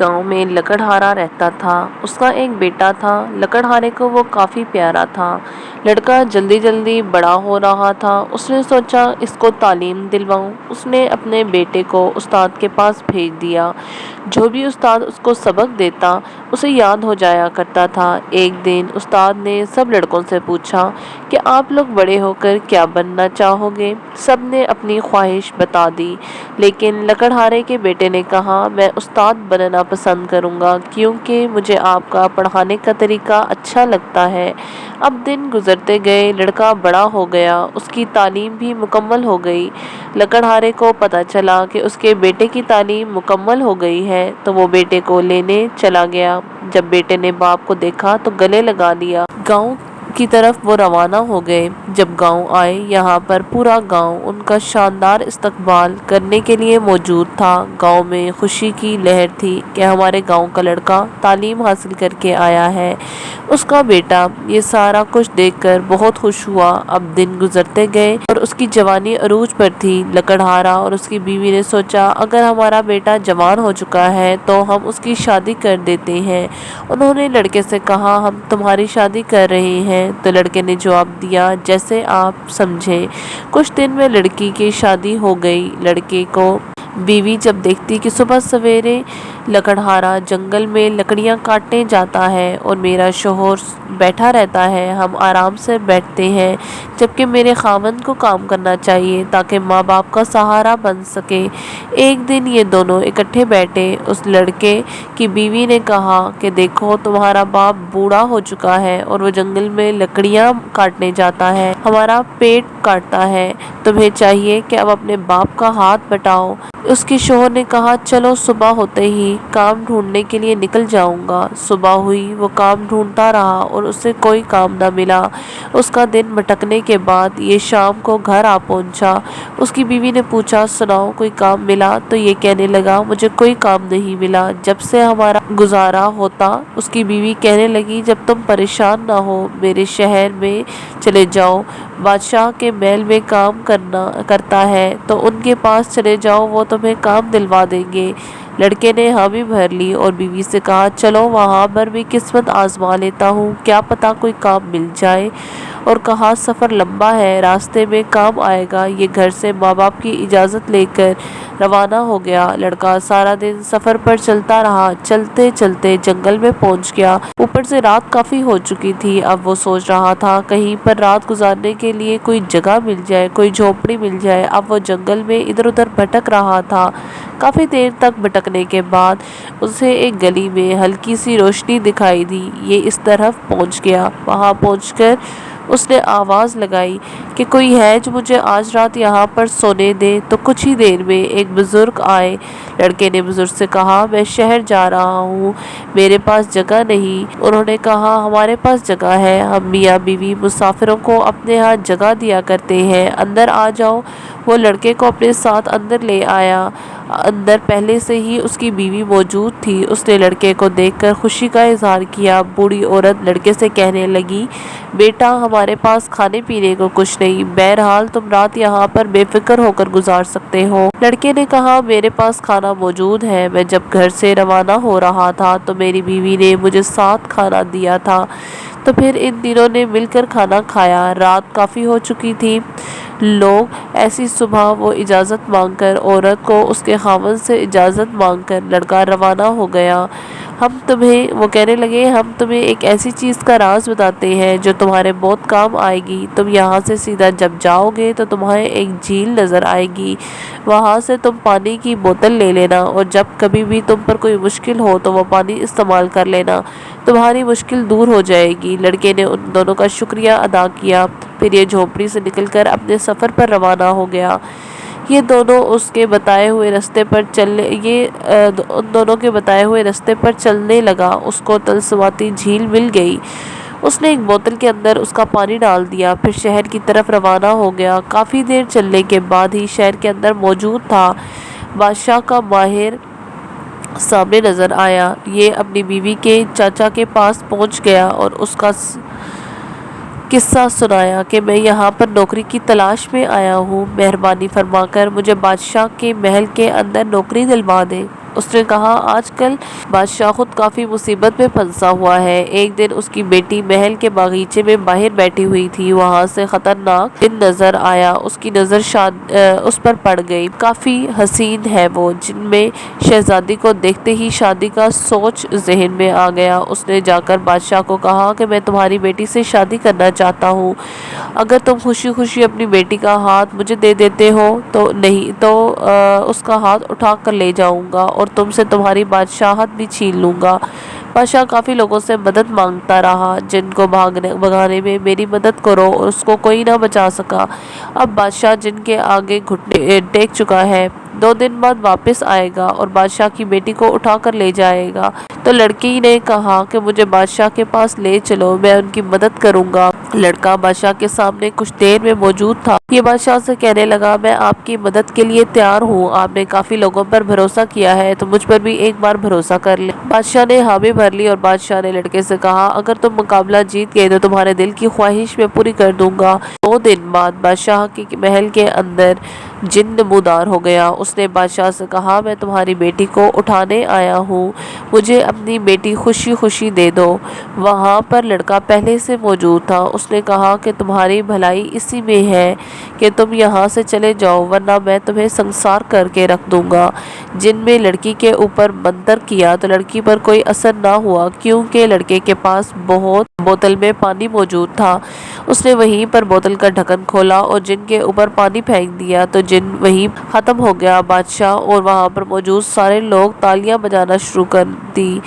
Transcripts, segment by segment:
گاؤں میں لکڑہارا رہتا تھا۔ اس کا ایک بیٹا تھا۔ لکڑہارے کو وہ کافی پیارا تھا۔ لڑکا جلدی جلدی بڑا ہو رہا تھا۔ اس نے سوچا اس کو تعلیم دلواؤں۔ اس نے اپنے بیٹے کو استاد کے پاس بھیج دیا۔ جو بھی استاد اس کو سبق دیتا اسے یاد ہو جایا کرتا تھا۔ ایک دن استاد نے سب لڑکوں سے پوچھا کہ آپ لوگ بڑے ہو کر کیا بننا چاہو گے؟ سب نے اپنی خواہش بتا دی، لیکن لکڑہارے کے بیٹے نے کہا میں استاد بننا پسند کروں گا کیونکہ مجھے آپ کا پڑھانے کا طریقہ اچھا لگتا ہے۔ اب دن گزرتے گئے، لڑکا بڑا ہو گیا، اس کی تعلیم بھی مکمل ہو گئی۔ لکڑہارے کو پتہ چلا کہ اس کے بیٹے کی تعلیم مکمل ہو گئی ہے تو وہ بیٹے کو لینے چلا گیا۔ جب بیٹے نے باپ کو دیکھا تو گلے لگا لیا۔ گاؤں کی طرف وہ روانہ ہو گئے۔ جب گاؤں آئے، یہاں پر پورا گاؤں ان کا شاندار استقبال کرنے کے لیے موجود تھا۔ گاؤں میں خوشی کی لہر تھی کہ ہمارے گاؤں کا لڑکا تعلیم حاصل کر کے آیا ہے۔ اس کا بیٹا یہ سارا کچھ دیکھ کر بہت خوش ہوا۔ اب دن گزرتے گئے اور اس کی جوانی عروج پر تھی۔ لکڑہارا اور اس کی بیوی نے سوچا اگر ہمارا بیٹا جوان ہو چکا ہے تو ہم اس کی شادی کر دیتے ہیں۔ انہوں نے لڑکے سے کہا ہم تمہاری شادی کر رہے ہیں۔ تو لڑکے نے جواب دیا جیسے آپ سمجھیں۔ کچھ دن میں لڑکی کی شادی ہو گئی۔ لڑکے کو بیوی جب دیکھتی کہ صبح سویرے لکڑہارا جنگل میں لکڑیاں کاٹنے جاتا ہے اور میرا شوہر بیٹھا رہتا ہے، ہم آرام سے بیٹھتے ہیں، جبکہ میرے خاوند کو کام کرنا چاہیے تاکہ ماں باپ کا سہارا بن سکے۔ ایک دن یہ دونوں اکٹھے بیٹھے۔ اس لڑکے کی بیوی نے کہا کہ دیکھو تمہارا باپ بوڑھا ہو چکا ہے اور وہ جنگل میں لکڑیاں کاٹنے جاتا ہے، ہمارا پیٹ کاٹتا ہے، تمہیں چاہیے کہ اب اپنے باپ کا ہاتھ بٹاؤ۔ اس کے شوہر نے کہا چلو صبح ہوتے ہی کام ڈھونڈنے کے لیے نکل جاؤں گا۔ صبح ہوئی، وہ کام ڈھونڈتا رہا اور اسے کوئی کام نہ ملا۔ اس کا دن بھٹکنے کے بعد یہ شام کو گھر آ پہنچا۔ اس کی بیوی نے پوچھا سناؤ کوئی کام ملا؟ تو یہ کہنے لگا مجھے کوئی کام نہیں ملا، جب سے ہمارا گزارا ہوتا۔ اس کی بیوی کہنے لگی جب تم پریشان نہ ہو میرے شہر میں چلے جاؤ، بادشاہ کے محل میں کام کرتا ہے تو ان کے پاس چلے جاؤ، وہ تمہیں کام دلوا دیں گے۔ لڑکے نے حامی بھر لی اور بیوی سے کہا چلو وہاں پر بھی قسمت آزما لیتا ہوں، کیا پتا کوئی کام مل جائے، اور کہا سفر لمبا ہے، راستے میں کام آئے گا۔ یہ گھر سے ماں باپ کی اجازت لے کر روانہ ہو گیا۔ لڑکا سارا دن سفر پر چلتا رہا، چلتے چلتے جنگل میں پہنچ گیا۔ اوپر سے رات کافی ہو چکی تھی۔ اب وہ سوچ رہا تھا کہیں پر رات گزارنے کے لیے کوئی جگہ مل جائے، کوئی جھونپڑی مل جائے۔ اب وہ جنگل میں ادھر ادھر بھٹک رہا تھا۔ کافی دیر تک بھٹکنے کے بعد اسے ایک گلی میں ہلکی سی روشنی دکھائی دی۔ یہ اس طرف پہنچ گیا۔ وہاں پہنچ کر اس نے آواز لگائی کہ کوئی ہے جو مجھے آج رات یہاں پر سونے دے، تو کچھ ہی دیر میں ایک بزرگ آئے۔ لڑکے نے بزرگ سے کہا میں شہر جا رہا ہوں، میرے پاس جگہ نہیں۔ انہوں نے کہا ہمارے پاس جگہ ہے، ہم میاں بیوی مسافروں کو اپنے ہاں جگہ دیا کرتے ہیں، اندر آ جاؤ۔ وہ لڑکے کو اپنے ساتھ اندر لے آیا۔ اندر پہلے سے ہی اس کی بیوی موجود تھی۔ اس نے لڑکے کو دیکھ کر خوشی کا اظہار کیا۔ بوڑھی عورت لڑکے سے کہنے لگی بیٹا ہمارے پاس کھانے پینے کو کچھ نہیں، بہرحال تم رات یہاں پر بے فکر ہو کر گزار سکتے ہو۔ لڑکے نے کہا میرے پاس کھانا موجود ہے، میں جب گھر سے روانہ ہو رہا تھا تو میری بیوی نے مجھے ساتھ کھانا دیا تھا، تو پھر ان دنوں نے مل کر کھانا کھایا۔ رات کافی ہو چکی تھی۔ لوگ ایسی صبح وہ اجازت مانگ کر عورت کو اس کے خاوند سے اجازت مانگ کر لڑکا روانہ ہو گیا۔ وہ کہنے لگے ہم تمہیں ایک ایسی چیز کا راز بتاتے ہیں جو تمہارے بہت کام آئے گی۔ تم یہاں سے سیدھا جب جاؤ گے تو تمہیں ایک جھیل نظر آئے گی، وہاں سے تم پانی کی بوتل لے لینا اور جب کبھی بھی تم پر کوئی مشکل ہو تو وہ پانی استعمال کر لینا، تمہاری مشکل دور ہو جائے گی۔ لڑکے نے ان دونوں کا شکریہ ادا کیا، پھر یہ جھونپڑی سے نکل کر اپنے سفر پر روانہ ہو گیا۔ ان دونوں کے بتائے ہوئے رستے پر چلنے لگا۔ اس کو طلسماتی جھیل مل گئی۔ اس نے ایک بوتل کے اندر اس کا پانی ڈال دیا، پھر شہر کی طرف روانہ ہو گیا۔ کافی دیر چلنے کے بعد ہی شہر کے اندر موجود تھا۔ بادشاہ کا ماہر سامنے نظر آیا۔ یہ اپنی بیوی کے چاچا کے پاس پہنچ گیا اور اس کا قصہ سنایا کہ میں یہاں پر نوکری کی تلاش میں آیا ہوں، مہربانی فرما کر مجھے بادشاہ کے محل کے اندر نوکری دلوا دیں۔ اس نے کہا آج کل بادشاہ خود کافی مصیبت میں پھنسا ہوا ہے۔ ایک دن اس کی بیٹی محل کے باغیچے میں باہر بیٹھی ہوئی تھی، وہاں سے خطرناک جن نظر آیا، اس کی نظر اس پر پڑ گئی۔ کافی حسین ہے وہ، جن میں شہزادی کو دیکھتے ہی شادی کا سوچ ذہن میں آ گیا۔ اس نے جا کر بادشاہ کو کہا کہ میں تمہاری بیٹی سے شادی کرنا چاہتا ہوں، اگر تم خوشی خوشی اپنی بیٹی کا ہاتھ مجھے دے دیتے ہو تو نہیں تو اس کا ہاتھ اٹھا کر لے جاؤں گا اور تم سے تمہاری بادشاہت بھی چھین لوں گا۔ بادشاہ کافی لوگوں سے مدد مانگتا رہا، جن کو بھگانے میں میری مدد کرو، اور اس کو کوئی نہ بچا سکا۔ اب بادشاہ جن کے آگے گھٹنے ٹیک چکا ہے، 2 دن بعد واپس آئے گا اور بادشاہ کی بیٹی کو اٹھا کر لے جائے گا۔ تو لڑکی نے کہا کہ مجھے بادشاہ کے پاس لے چلو، میں ان کی مدد کروں گا۔ لڑکا بادشاہ کے سامنے کچھ دیر میں موجود تھا۔ یہ بادشاہ سے کہنے لگا میں آپ کی مدد کے لیے تیار ہوں، آپ نے کافی لوگوں پر بھروسہ کیا ہے تو مجھ پر بھی ایک بار بھروسہ کر لیں۔ بادشاہ نے حامی بھر لی اور بادشاہ نے لڑکے سے کہا اگر تم مقابلہ جیت گئے تو تمہارے دل کی خواہش میں پوری کر دوں گا۔ 2 دن بعد بادشاہ کے محل کے اندر جن نمودار ہو گیا۔ اس نے بادشاہ سے کہا میں تمہاری بیٹی کو اٹھانے آیا ہوں، مجھے اپنی بیٹی خوشی خوشی دے دو۔ وہاں پر لڑکا پہلے سے موجود تھا۔ اس نے کہا کہ تمہاری بھلائی اسی میں ہے کہ تم یہاں سے چلے جاؤ، ورنہ میں تمہیں سنسار کر کے رکھ دوں گا۔ جن میں لڑکی کے اوپر منتر کیا تو لڑکی پر کوئی اثر نہ ہوا، کیونکہ لڑکے کے پاس بہت بوتل میں پانی موجود تھا۔ اس نے وہیں پر بوتل کا ڈھکن کھولا اور جن کے اوپر پانی پھینک دیا تو جن وہیں ختم ہو گیا۔ بادشاہ اور وہاں پر موجود سارے لوگ تالیاں بجانا شروع کر دی۔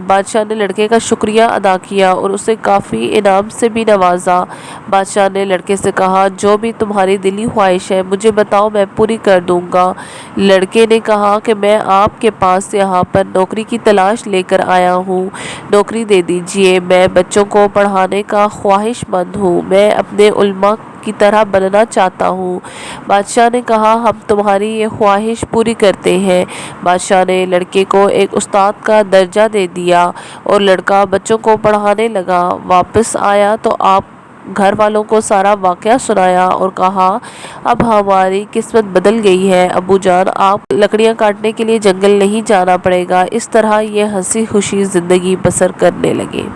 بادشاہ نے لڑکے کا شکریہ ادا کیا اور اسے کافی انعام سے بھی نوازا۔ بادشاہ نے لڑکے سے کہا جو بھی تمہاری دلی خواہش ہے مجھے بتاؤ، میں پوری کر دوں گا۔ لڑکے نے کہا کہ میں آپ کے پاس یہاں پر نوکری کی تلاش لے کر آیا ہوں، نوکری دے دیجیے۔ میں بچوں کو پڑھانے کا خواہش مند ہوں، میں اپنے علماء کی طرح بننا چاہتا ہوں۔ بادشاہ نے کہا ہم تمہاری یہ خواہش پوری کرتے ہیں۔ بادشاہ نے لڑکے کو ایک استاد کا درجہ دے دیا اور لڑکا بچوں کو پڑھانے لگا۔ واپس آیا تو آپ گھر والوں کو سارا واقعہ سنایا اور کہا اب ہماری قسمت بدل گئی ہے، ابو جان آپ لکڑیاں کاٹنے کے لیے جنگل نہیں جانا پڑے گا۔ اس طرح یہ ہنسی خوشی زندگی بسر کرنے لگے۔